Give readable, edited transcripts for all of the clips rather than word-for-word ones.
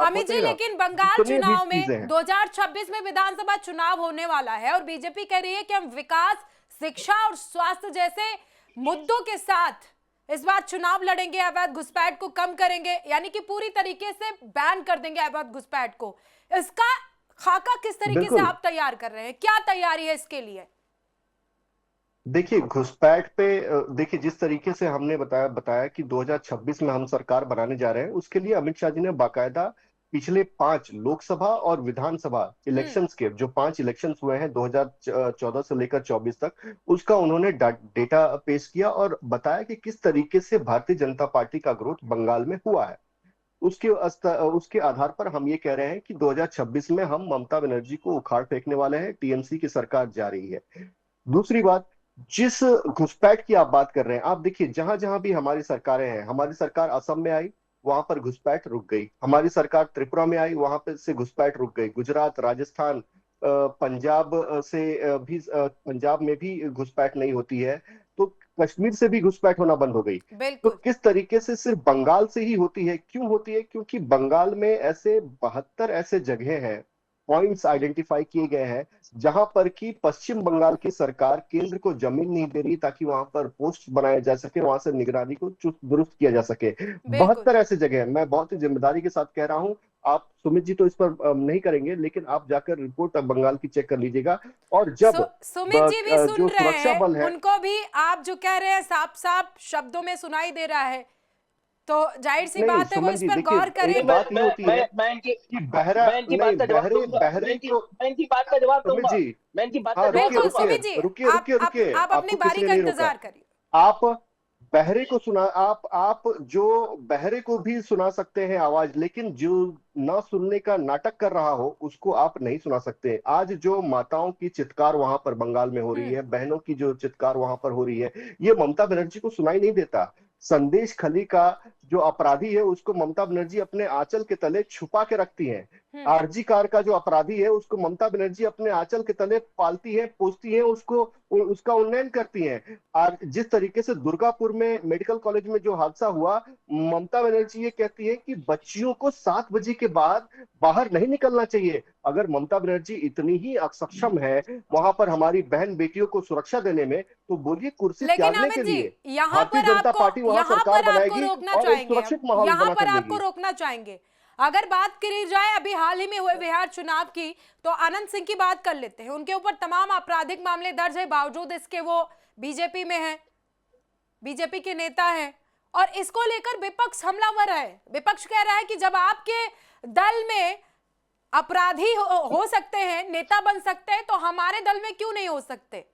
अमित जी, बताइए आप, लेकिन बंगाल जितनी भी चुनाव चीजें में हैं। 2026 में विधानसभा चुनाव होने वाला है और बीजेपी कह रही है कि हम विकास, शिक्षा और स्वास्थ्य जैसे मुद्दों के साथ इस बार चुनाव लड़ेंगे, अवैध घुसपैठ को कम करेंगे, यानी कि पूरी तरीके से बैन कर देंगे अवैध घुसपैठ को। इसका खाका किस तरीके से बिल्कुल। आप तैयार कर रहे हैं, क्या तैयारी है इसके लिए? देखिए घुसपैठ पे देखिए जिस तरीके से हमने बताया बताया कि 2026 में हम सरकार बनाने जा रहे हैं, उसके लिए अमित शाह जी ने बाकायदा पिछले 5 लोकसभा और विधानसभा हम्म। इलेक्शंस के जो 5 इलेक्शंस हुए हैं 2014 से लेकर 24 तक, उसका उन्होंने डेटा पेश किया और बताया कि किस तरीके से भारतीय जनता पार्टी का ग्रोथ बंगाल में हुआ है। उसके आधार पर हम ये कह रहे हैं कि 2026 में हम ममता बनर्जी को उखाड़ फेंकने वाले हैं, टीएमसी की सरकार जा रही है। दूसरी बात, जिस घुसपैठ की आप बात कर रहे हैं, आप देखिए जहां जहां भी हमारी सरकारें हैं, हमारी सरकार असम में आई, वहां पर घुसपैठ रुक गई। हमारी सरकार त्रिपुरा में आई, वहां पर से घुसपैठ रुक गई। गुजरात, राजस्थान, पंजाब पंजाब में भी घुसपैठ नहीं होती है, तो कश्मीर से भी घुसपैठ होना बंद हो गई। तो बिल्कुल। किस तरीके से सिर्फ बंगाल से ही होती है? क्यों होती है? क्योंकि बंगाल में ऐसे 72 ऐसे जगह हैं, पॉइंट्स आइडेंटिफाई किए गए हैं, जहां पर कि पश्चिम बंगाल की सरकार केंद्र को जमीन नहीं दे रही ताकि वहां पर पोस्ट बनाया जा सके, वहां से निगरानी को चुस्त दुरुस्त किया जा सके। बिल्कुल। 72 ऐसे जगह हैं, मैं बहुत ही जिम्मेदारी के साथ कह रहा हूं। आप सुमित जी तो इस पर नहीं करेंगे, लेकिन आप जाकर रिपोर्ट बंगाल की चेक कर लीजिएगा। और जब सुमित जी भी सुन जो रहे सुरक्षा हैं, बल है, उनको भी आप जो कह रहे हैं साफ साफ शब्दों में सुनाई दे रहा है, तो जाहिर सी नहीं बात है वो सुमन इस जी पर देखिए, गौर करें। एक बात ये होती है मैं इनकी कि बहरा मैं इनकी नहीं, बात का जवाब बहरे दूंगा। बहरे को। मैं इनकी बात का जवाब सुमित दूंगा। जी, मैं इनकी बात का हाँ जवाब रुकिए बिल्कुल दूंगा। रुकिए सुमित जी, रुकिए आप रुकिए आप रुकिए, आप अपनी आपको किसी बारी ने का नहीं रोका। इंतजार करिए। आप बहरे को सुना, आप जो बहरे को भी सुना सकते हैं आवाज, लेकिन जो ना सुनने का नाटक कर रहा हो उसको आप नहीं सुना सकते। आज जो माताओं की चित्कार वहां पर बंगाल में हो रही है, बहनों की जो चित्कार वहां पर हो रही है, ये ममता बनर्जी को सुनाई नहीं देता। संदेश खली का जो अपराधी है उसको ममता बनर्जी अपने आंचल के तले छुपा के रखती हैं। हम्म। आरजी कार का जो अपराधी है उसको ममता बनर्जी अपने आंचल के तले पालती है, पोसती है, उसको उसका उन्नयन करती हैं। और जिस तरीके से दुर्गापुर में मेडिकल कॉलेज में जो हादसा हुआ, ममता बनर्जी ये कहती है कि बच्चियों को 7 बजे के बाद बाहर नहीं निकलना चाहिए। अगर ममता बनर्जी इतनी ही अक्षम है वहां पर हमारी बहन बेटियों को सुरक्षा देने में, तो बोलिए कुर्सी लेकिन त्यागने अमित के जी, लिए भारतीय जनता पार्टी वहां यहां सरकार पर आपको बनाएगी रोकना और एक चाहेंगे, हम सुरक्षित माहौल यहां पर बनाकर आपको देगी। रोकना चाहेंगे। अगर बात करी जाए अभी हाल ही में हुए बिहार चुनाव की, तो आनंद सिंह की बात कर लेते हैं। उनके ऊपर तमाम आपराधिक मामले दर्ज है, बावजूद इसके वो बीजेपी में हैं, बीजेपी के नेता हैं, और इसको लेकर विपक्ष हमलावर है। विपक्ष कह रहा है कि जब आपके दल में अपराधी हो सकते हैं, नेता बन सकते हैं, तो हमारे दल में क्यों नहीं हो सकते?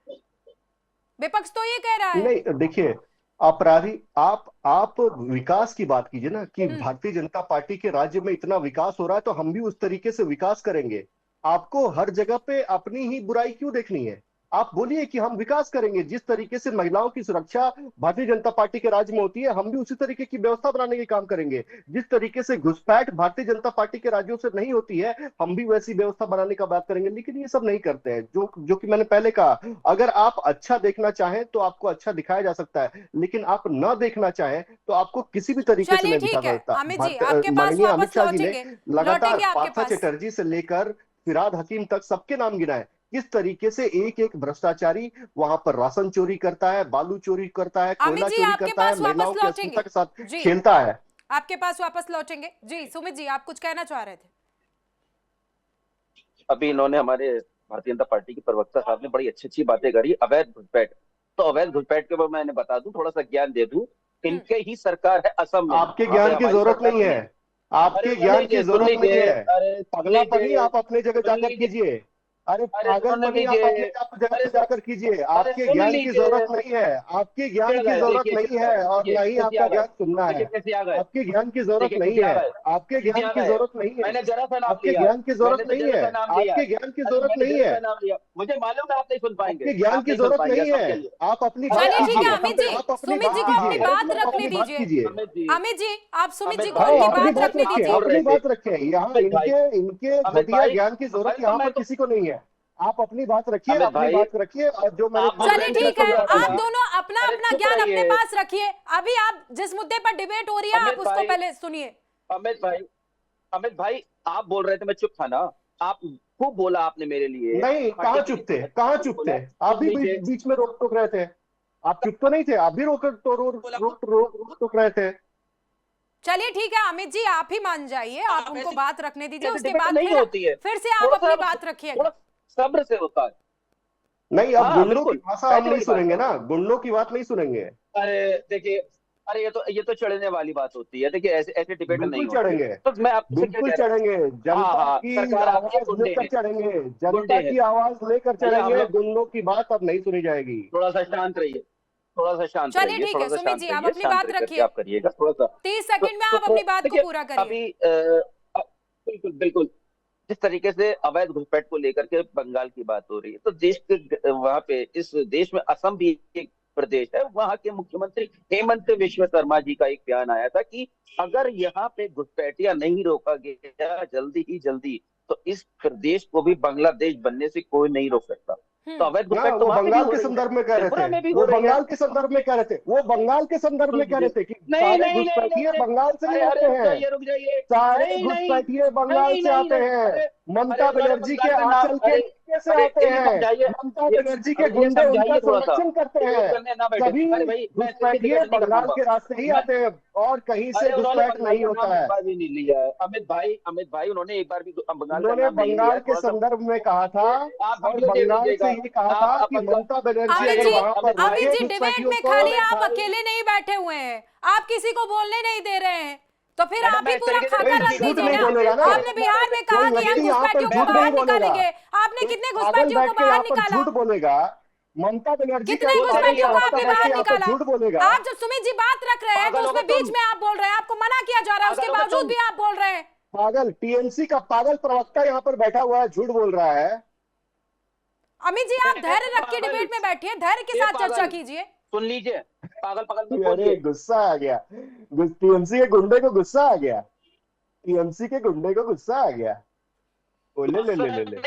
विपक्ष तो ये कह रहा है। नहीं देखिए, अपराधी आप विकास की बात कीजिए ना, कि हम्म। भारतीय जनता पार्टी के राज्य में इतना विकास हो रहा है तो हम भी उस तरीके से विकास करेंगे। आपको हर जगह पे अपनी ही बुराई क्यों देखनी है? आप बोलिए कि हम विकास करेंगे। जिस तरीके से महिलाओं की सुरक्षा भारतीय जनता पार्टी के राज्य में होती है, हम भी उसी तरीके की व्यवस्था बनाने के काम करेंगे। जिस तरीके से घुसपैठ भारतीय जनता पार्टी के राज्यों से नहीं होती है, हम भी वैसी व्यवस्था बनाने का बात करेंगे। लेकिन ये सब नहीं करते हैं, जो कि मैंने पहले कहा, अगर आप अच्छा देखना चाहें तो आपको अच्छा दिखाया जा सकता है, लेकिन आप न देखना चाहें तो आपको किसी भी तरीके से चलिए नहीं दिखा ठीक है सकता। अमित जी, आपके पास माननीय अमित वापस शाह जी ने लौटेंगे, लगातार लौटेंगे आपके पार्था पास। चटर्जी से लेकर फिराद हकीम तक सबके नाम गिनाए। किस तरीके से एक एक भ्रष्टाचारी वहां पर राशन चोरी करता है, बालू चोरी करता है, अमित कोयला जी चोरी आपके करता है, पास वापस महिलाओं की अस्मिता लौटेंगे। के साथ जी, खेलता है। आपके पास वापस लौटेंगे। जी सुमित जी, आप कुछ कहना चाह रहे थे? अभी इन्होंने हमारे भारतीय जनता पार्टी के प्रवक्ता साहब ने बड़ी अच्छी अच्छी बातें करी। अवैध घुसपैठ, तो अवैध घुसपैठ के ऊपर मैंने बता दूं, थोड़ा सा ज्ञान दे दूं। हम्म। इनके ही सरकार है असम में, आपके वहां पे ज्ञान की हमारी जरूरत सरकार नहीं नहीं है। है। अरे आपके सुन ज्ञान की लीजिए, सुन जरूरत नहीं लीजिए, है। अरे सुन पगलापनी लीजिए, आप अपने जगह सुन जाकर लीजिए, कीजिए। अरे अरे सुन पागलपनी आप लीजिए, अपने जगह अरे पे जाकर कीजिए। अरे आपके सुन ज्ञान की लीजिए। जरूरत नहीं है। आपके ज्ञान चिढ़ की गए, जरूरत देखिए नहीं चिढ़ है, गए, और देखिए ना ही कैसे आपका आ गए, ज्ञान सुनना देखिए है। कैसे आ गए, आपके ज्ञान की जरूरत देखिए नहीं कैसे आ है। गए, आपके कैसे ज्ञान आ की गए। जरूरत नहीं है। मैंने जरा सा नाम आपके लिया, ज्ञान की मैंने जरूरत तो नहीं जरा है। सा नाम लिया। आपके ज्ञान की अरे जरूरत मैंने नहीं जरा है। सा नाम लिया, मुझे मालूम है आप नहीं सुन पाएंगे, आपके ज्ञान आप की नहीं सुन जरूरत पाएंगे, नहीं असम है। के लिए। आप अपनी अरे बात चलिए ठीक आप है कीजिए। अमित असम जी, के, आप अपनी सुमित बात जी को हाँ अपनी कीजिए। बात आप रखने अपनी बात दीजिए। कीजिए। अमित जी, अमित जी, आप सुमित जी अमित को हाँ, भाई, अपनी अपनी बात बात रखने रखिए, आप दीजिए। बोल रहे अपनी थे, बात रखिए। यहाँ अमित भाई, इनके अमित घटिया भाई, ज्ञान की जरूरत अरे तो यहाँ मैं पर तो, किसी को नहीं है। आप अपनी बात रखिए, अमित अपनी भाई, बात रखिए, और जो मैंने आप बोल चलिए रहे बोलने थे का मैं ठीक है, सुन रहा समय आप था। था। दोनों अपना अरे अपना चुप ज्ञान अपने रहिए, पास रखिए। अभी आप जिस मुद्दे पर डिबेट हो रही है, आप अमित उसको भाई, पहले सुनिए। अमित भाई, अमित भाई आप बोल रहे थे मैं चुप था ना, आप खूब बोला आपने मेरे लिए। नहीं, कहाँ चुप थे, कहाँ चुप थे? आप भी बीच में रोक टोक रहे थे। आप चुप तो नहीं थे, आप भी रोक टोक रहे थे। चलिए ठीक है अमित जी, आप ही मान जाइए, आप उनको बात रखने दीजिए, उसके डिबेट बाद नहीं होती है, फिर से आप अपनी बात रखिएगा। थोड़ा सब्र से होता है। नहीं, अब हाँ गुंडों की बिल्कुल, भाषा हम ऐसी नहीं बड़ी बात सुनेंगे है। ना, गुंडों की बात नहीं सुनेंगे। अरे देखिए, अरे ये तो चढ़ने वाली बात होती है। देखिए ऐसे ऐसे डिबेट नहीं बिल्कुल होती है। चढ़ेंगे, तो मैं आपसे क्या बिल्कुल कह रहा चढ़ेंगे। हूँ, हाँ जनता हाँ की सरकार आती है, आवाज गुंडे लेकर हैं, चढ़ेंगे, गुंडे जनता हैं। की आवाज लेकर भैया हम चढ़ेंगे, लोग गुंडों की बात अब नहीं सुनी जाएगी। थोड़ा सा शांत रहिए, थोड़ा सा शांत चलिए रहिए, ठीक थोड़ा है सा सुमित शांत जी, आप रहिए, अपनी शांत बात रह करके रखिए, आप करिएगा थोड़ा सा। 30 तो, सेकंड में आप तो अपनी बात को देखिए पूरा करिए। अभी बिल्कुल बिल्कुल, जिस तरीके से अवैध घुसपैठ को लेकर के बंगाल की बात हो रही है, तो देश के वहां पे, इस देश में असम भी एक प्रदेश है, वहां के मुख्यमंत्री हेमंत विश्व शर्मा जी का एक बयान आया था कि अगर यहाँ पे घुसपैठिया नहीं रोका गया जल्दी ही जल्दी, तो इस प्रदेश को भी बांग्लादेश बनने से कोई नहीं रोक सकता। तो अवैध हाँ, घुसपैठ तो वो वहां पे भी बंगाल हो के रही है, संदर्भ में कह रहे त्रिपुरा थे, में भी हो वो रही है। बंगाल के संदर्भ में कह रहे थे, वो बंगाल के संदर्भ में कह रहे थे कि नहीं सारे नहीं नहीं नहीं घुसपैठिए नहीं, बंगाल से ही अरे आते अरे रुक हैं, जाइए रुक जाइए, सारे नहीं नहीं घुसपैठिए बंगाल नहीं से नहीं आते नहीं, हैं, अरे ममता अरे उन्होंने बनर्जी के बंगाल का नाम, आंचल के अरे नीचे से अरे आते ये हैं, समझाइए, ममता ये बनर्जी के अरे ये गुंडे उनका समझाइए थोड़ा सा, संरक्षण करते डिबेट हैं। करने ना बैठे। सभी अरे भाई मैं घुसपैठिए डिबेट नहीं कर बंगाल पाऊंगा के रास्ते ही मैं। आते हैं, और कहीं से अरे उन्होंने घुसपैठ बंगाल नहीं का नाम होता एक है। बार भी नहीं लिया है अमित भाई उन्होंने एक बार भी बंगाल का उन्होंने नाम नहीं लिया बंगाल है, के थोड़ा सा संदर्भ में कहा था, आप और वीडियो दे बंगाल से दीजिएगा। ये कहा था आप कि ममता बनर्जी अमित अगर जी, वहां पर अमित रोके जी डिबेट घुसपैठियों में को। खाली आप भाई अकेले नहीं बैठे हुए हैं, आप किसी को बोलने नहीं दे रहे हैं, तो फिर मैडम आप मैं ही इस पूरा तरीके से खाका कोई रख झूठ दीजिए नहीं ना। बोलेगा ना, आपने बिहार में कहा कोई कि हम व्यक्ति यहाँ पर घुसपैठियों को झूठ नहीं बाहर बोलेगा। निकालेंगे, आपने एक कितने पागल घुसपैठियों बैठ को के यहाँ बाहर पर निकाला? झूठ बोलेगा, ममता बनर्जी का कितने एक पागल घुसपैठियों को प्रवक्ता आपने बैठ के बाहर यहाँ पर निकाला? झूठ बोलेगा। आप जब सुमित जी बात रख रहे हैं तो पागल हो उसमें गए बीच तुम, में आप बोल रहे हैं, आपको मना किया जा रहा है, उसके पागल हो गए बावजूद तुम। भी आप बोल रहे हैं। पागल टीएमसी का पागल प्रवक्ता यहाँ पर बैठा हुआ है, झूठ बोल रहा है। अमित जी आप धैर्य रख के डिबेट में बैठिए, धैर्य के साथ चर्चा कीजिए। सुन लीजिए, पागल पागल मत अरे बोलिए। गुस्सा आ गया, टीएमसी के गुंडे को गुस्सा आ गया, टीएमसी के गुंडे को गुस्सा आ गया। ओले ले ले ले ले,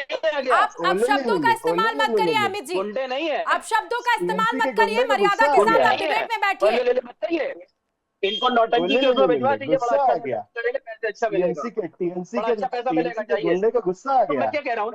आप अब ओले ले ले शब्दों का ले, ओले इस्तेमाल ले मत ले ले करिए ले। अमित जी, गुंडे नहीं है, आप शब्दों का इस्तेमाल टीएमसी के मत करिए, गुंडे को मर्यादा गुस्सा के आ साथ गया, आप डिबेट में बैठिए। ले मत करिए, इनको नौटंकी ओले के ले ले उसमें ले भिजवा ले, दीजिए, बड़ा गुस्सा अच्छा आ गया। चलेगा, पैसे अच्छा मिलेगा, टीएमसी बड़ा अच्छा पैसा मिलेगा, के चाहिए। गुंडे को गुस्सा आ तो मैं गया। क्या कह रहा हूँ